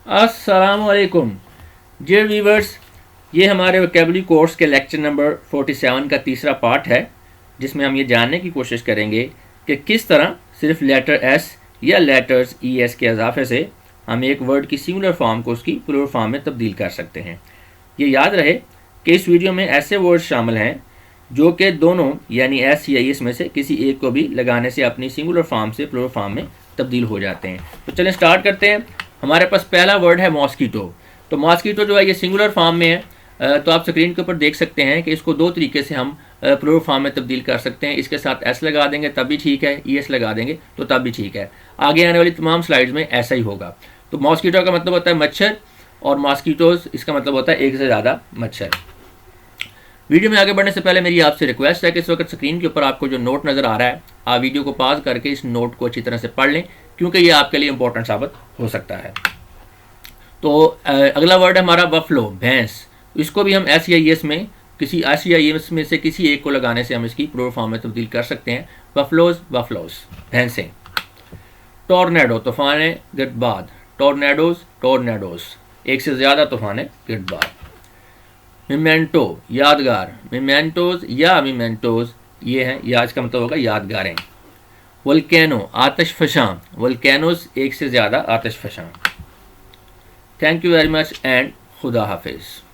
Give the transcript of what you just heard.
अस्सलामुअलैकुम dear viewers, ये हमारे वोकेबलरी कोर्स के लेक्चर नंबर 47 का तीसरा पार्ट है, जिसमें हम ये जानने की कोशिश करेंगे कि किस तरह सिर्फ लेटर एस या लेटर्स ई एस के इजाफे से हम एक वर्ड की सिंगुलर फॉर्म को उसकी प्लूरल फॉर्म में तब्दील कर सकते हैं। ये याद रहे कि इस वीडियो में ऐसे वर्ड शामिल हैं जो कि दोनों यानी एस या एस में से किसी एक को भी लगाने से अपनी सिंगुलर फॉर्म से प्लूरल फॉर्म में तब्दील हो जाते हैं। तो चलें स्टार्ट करते हैं। हमारे पास पहला वर्ड है मॉस्कीटो। तो मॉस्कीटो जो है ये सिंगुलर फॉर्म में है। तो आप स्क्रीन के ऊपर देख सकते हैं कि इसको दो तरीके से हम प्लूरल फॉर्म में तब्दील कर सकते हैं। इसके साथ एस लगा देंगे तब भी ठीक है, ई एस लगा देंगे तो तब भी ठीक है। आगे आने वाली तमाम स्लाइड्स में ऐसा ही होगा। तो मॉस्कीटो का मतलब होता है मच्छर और मॉस्कीटोज इसका मतलब होता है एक से ज़्यादा मच्छर। वीडियो में आगे बढ़ने से पहले मेरी आपसे रिक्वेस्ट है कि इस वक्त स्क्रीन के ऊपर आपको जो नोट नज़र आ रहा है, आप वीडियो को पॉज करके इस नोट को अच्छी तरह से पढ़ लें, क्योंकि ये आपके लिए इंपॉर्टेंट साबित हो सकता है। तो अगला वर्ड है हमारा बफलो, भैंस। इसको भी हम एस या एस में किसी एस या एस में से किसी एक को लगाने से हम इसकी प्लूरल फॉर्म में तब्दील कर सकते हैं। Buffaloes, buffaloes, भैंसें। टॉर्नेडो, तूफान गिरबाद। टॉर्नेडोज, टॉर्नेडोज, एक से ज़्यादा तूफान गिरबाद। मिमेंटो, यादगार। मिमेंटोज या मिमेंटोज ये हैं, या इसका मतलब होगा यादगारें। वोल्केनो, आतिश फशां। वोल्केनोज एक से ज़्यादा आतिश फशां। Thank you very much and खुदा हाफिज़।